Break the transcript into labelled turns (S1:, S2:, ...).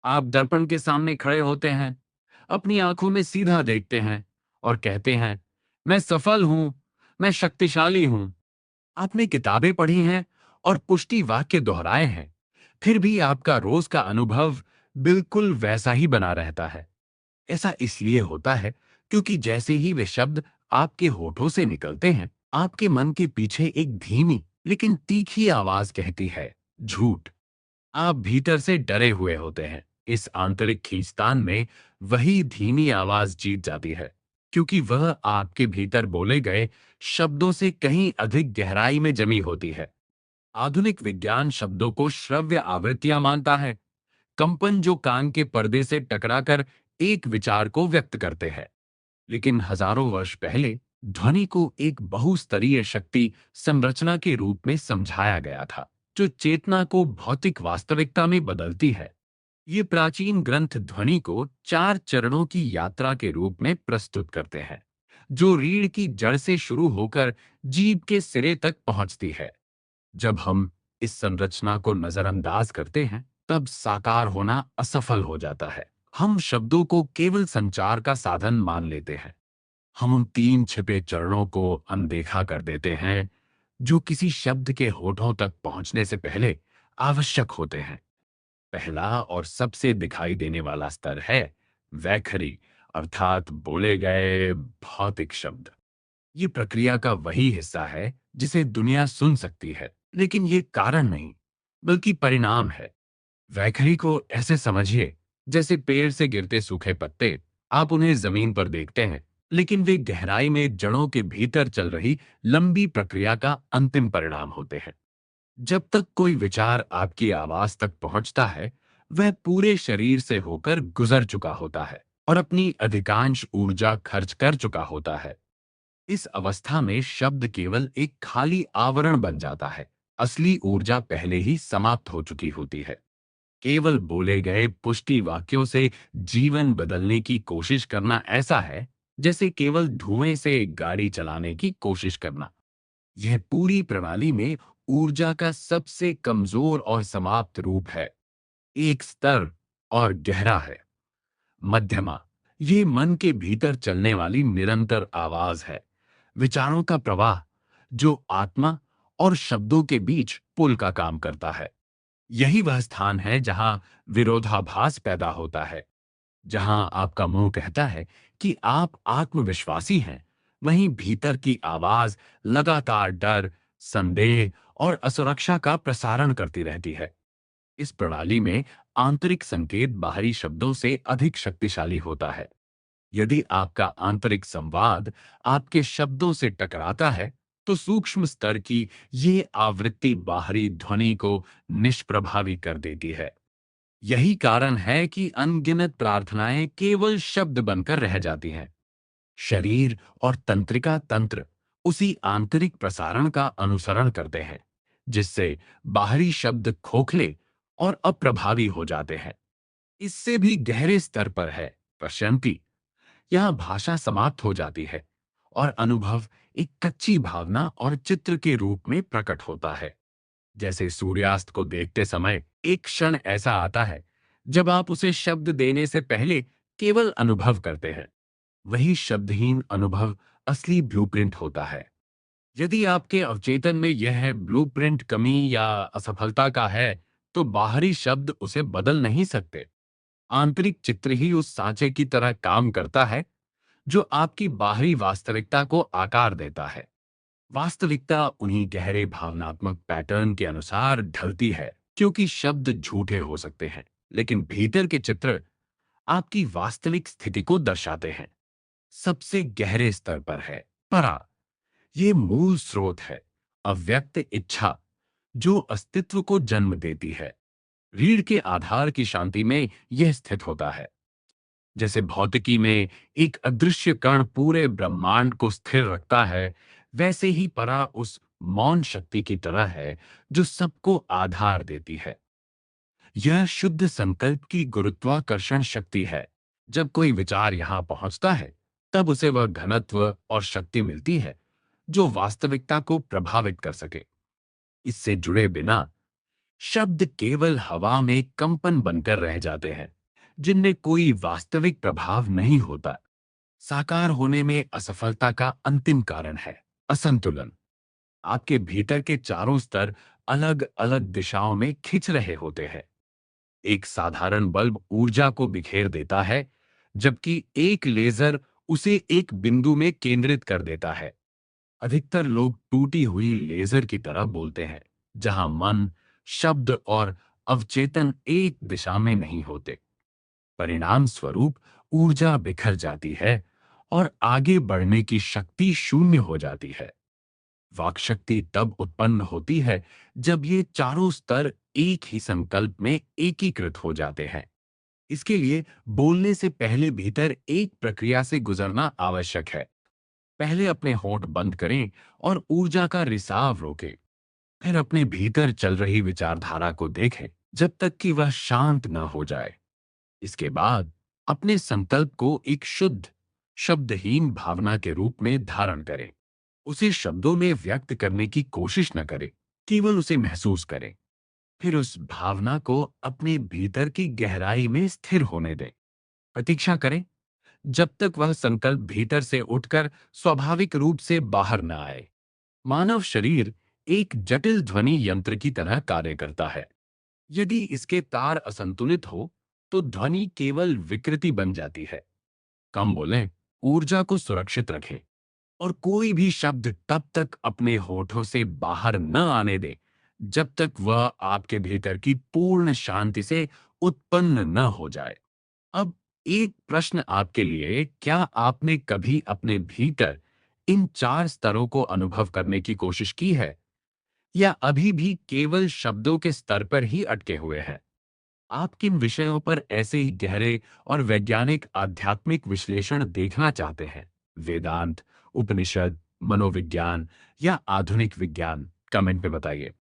S1: आप दर्पण के सामने खड़े होते हैं, अपनी आंखों में सीधा देखते हैं और कहते हैं, मैं सफल हूं, मैं शक्तिशाली हूं। आपने किताबें पढ़ी हैं और पुष्टि वाक्य दोहराए हैं, फिर भी आपका रोज का अनुभव बिल्कुल वैसा ही बना रहता है। ऐसा इसलिए होता है क्योंकि जैसे ही वे शब्द आपके होठों से निकलते हैं, आपके मन के पीछे एक धीमी लेकिन तीखी आवाज कहती है, झूठ। आप भीतर से डरे हुए होते हैं। इस आंतरिक खींचतान में वही धीमी आवाज जीत जाती है, क्योंकि वह आपके भीतर बोले गए शब्दों से कहीं अधिक गहराई में जमी होती है। आधुनिक विज्ञान शब्दों को श्रव्य आवृत्तियां मानता है, कंपन जो कान के पर्दे से टकराकर एक विचार को व्यक्त करते हैं। लेकिन हजारों वर्ष पहले ध्वनि को एक बहुस्तरीय शक्ति संरचना के रूप में समझाया गया था, जो चेतना को भौतिक वास्तविकता में बदलती है। ये प्राचीन ग्रंथ ध्वनि को चार चरणों की यात्रा के रूप में प्रस्तुत करते हैं, जो रीढ़ की जड़ से शुरू होकर जीभ के सिरे तक पहुंचती है। जब हम इस संरचना को नजरअंदाज करते हैं, तब साकार होना असफल हो जाता है। हम शब्दों को केवल संचार का साधन मान लेते हैं। हम उन तीन छिपे चरणों को अनदेखा कर देते हैं, जो किसी शब्द के होठों तक पहुंचने से पहले आवश्यक होते हैं। पहला और सबसे दिखाई देने वाला स्तर है वैखरी, अर्थात बोले गए भौतिक शब्द। ये प्रक्रिया का वही हिस्सा है जिसे दुनिया सुन सकती है, लेकिन ये कारण नहीं, बल्कि परिणाम है। वैखरी को ऐसे समझिए जैसे पेड़ से गिरते सूखे पत्ते। आप उन्हें जमीन पर देखते हैं, लेकिन वे गहराई में जड़ों के भीतर चल रही लंबी प्रक्रिया का अंतिम परिणाम होते हैं। जब तक कोई विचार आपकी आवाज तक पहुंचता है, वह पूरे शरीर से होकर गुजर चुका होता है और अपनी अधिकांश ऊर्जा खर्च कर चुका होता है। इस अवस्था में शब्द केवल एक खाली आवरण बन जाता है। असली ऊर्जा पहले ही समाप्त हो चुकी होती है। केवल बोले गए पुष्टि वाक्यों से जीवन बदलने की कोशिश करना ऐसा है जैसे केवल धुएं से गाड़ी चलाने की कोशिश करना। यह पूरी प्रणाली में ऊर्जा का सबसे कमजोर और समाप्त रूप है। एक स्तर और गहरा है। मध्यमा, ये मन के भीतर चलने वाली निरंतर आवाज है, विचारों का प्रवाह, जो आत्मा और शब्दों के बीच पुल का काम करता है। यही वह स्थान है जहां विरोधाभास पैदा होता है। जहां आपका मुंह कहता है कि आप आत्मविश्वासी हैं, वहीं भीतर की आवाज लगातार डर, संदेह और असुरक्षा का प्रसारण करती रहती है। इस प्रणाली में आंतरिक संकेत बाहरी शब्दों से अधिक शक्तिशाली होता है। यदि आपका आंतरिक संवाद आपके शब्दों से टकराता है, तो सूक्ष्म स्तर की ये आवृत्ति बाहरी ध्वनि को निष्प्रभावी कर देती है। यही कारण है कि अनगिनत प्रार्थनाएं केवल शब्द बनकर रह जाती हैं। शरीर और तंत्रिका तंत्र उसी आंतरिक प्रसारण का अनुसरण करते हैं, जिससे बाहरी शब्द खोखले और अप्रभावी हो जाते हैं। इससे भी गहरे स्तर पर है प्रशांति। यहां भाषा समाप्त हो जाती है और अनुभव एक कच्ची भावना और चित्र के रूप में प्रकट होता है। जैसे सूर्यास्त को देखते समय एक क्षण ऐसा आता है जब आप उसे शब्द देने से पहले केवल अनुभव करते हैं। वही शब्दहीन अनुभव असली ब्लूप्रिंट होता है। यदि आपके अवचेतन में यह ब्लूप्रिंट कमी या असफलता का है, तो बाहरी शब्द उसे बदल नहीं सकते। आंतरिक चित्र ही उस सांचे की तरह काम करता है, जो आपकी बाहरी वास्तविकता को आकार देता है। वास्तविकता उन्हीं गहरे भावनात्मक पैटर्न के अनुसार ढलती है, क्योंकि शब्द झूठे हो सकते हैं, लेकिन भीतर के चित्र आपकी वास्तविक स्थिति को दर्शाते हैं। सबसे गहरे स्तर पर है परा। ये मूल स्रोत है, अव्यक्त इच्छा, जो अस्तित्व को जन्म देती है। रीढ़ के आधार की शांति में यह स्थित होता है। जैसे भौतिकी में एक अदृश्य कण पूरे ब्रह्मांड को स्थिर रखता है, वैसे ही परा उस मौन शक्ति की तरह है जो सबको आधार देती है। यह शुद्ध संकल्प की गुरुत्वाकर्षण शक्ति है। जब कोई विचार यहां पहुंचता है, तब उसे वह घनत्व और शक्ति मिलती है जो वास्तविकता को प्रभावित कर सके। इससे जुड़े बिना शब्द केवल हवा में कंपन बनकर रह जाते हैं, जिनमें कोई वास्तविक प्रभाव नहीं होता। साकार होने में असफलता का अंतिम कारण है असंतुलन। आपके भीतर के चारों स्तर अलग अलग दिशाओं में खिंच रहे होते हैं। एक साधारण बल्ब ऊर्जा को बिखेर देता है, जबकि एक लेजर उसे एक बिंदु में केंद्रित कर देता है। अधिकतर लोग टूटी हुई लेजर की तरह बोलते हैं, जहां मन, शब्द और अवचेतन एक दिशा में नहीं होते। परिणाम स्वरूप ऊर्जा बिखर जाती है और आगे बढ़ने की शक्ति शून्य हो जाती है। वाक शक्ति तब उत्पन्न होती है जब ये चारों स्तर एक ही संकल्प में एकीकृत हो जाते हैं। इसके लिए बोलने से पहले भीतर एक प्रक्रिया से गुजरना आवश्यक है। पहले अपने होंठ बंद करें और ऊर्जा का रिसाव रोकें। फिर अपने भीतर चल रही विचारधारा को देखें जब तक कि वह शांत न हो जाए। इसके बाद अपने संकल्प को एक शुद्ध, शब्दहीन भावना के रूप में धारण करें। उसे शब्दों में व्यक्त करने की कोशिश न करें, केवल उसे महसूस करें। फिर उस भावना को अपने भीतर की गहराई में स्थिर होने दें। प्रतीक्षा करें जब तक वह संकल्प भीतर से उठकर स्वाभाविक रूप से बाहर न आए। मानव शरीर एक जटिल ध्वनि यंत्र की तरह कार्य करता है। यदि इसके तार असंतुलित हो तो ध्वनि केवल विकृति बन जाती है। कम बोलें, ऊर्जा को सुरक्षित रखें और कोई भी शब्द तब तक अपने होठों से बाहर न आने दें जब तक वह आपके भीतर की पूर्ण शांति से उत्पन्न न हो जाए। अब एक प्रश्न आपके लिए, क्या आपने कभी अपने भीतर इन चार स्तरों को अनुभव करने की कोशिश की है, या अभी भी केवल शब्दों के स्तर पर ही अटके हुए हैं? आप किन विषयों पर ऐसे ही गहरे और वैज्ञानिक आध्यात्मिक विश्लेषण देखना चाहते हैं? वेदांत, उपनिषद, मनोविज्ञान या आधुनिक विज्ञान? कमेंट में बताइए।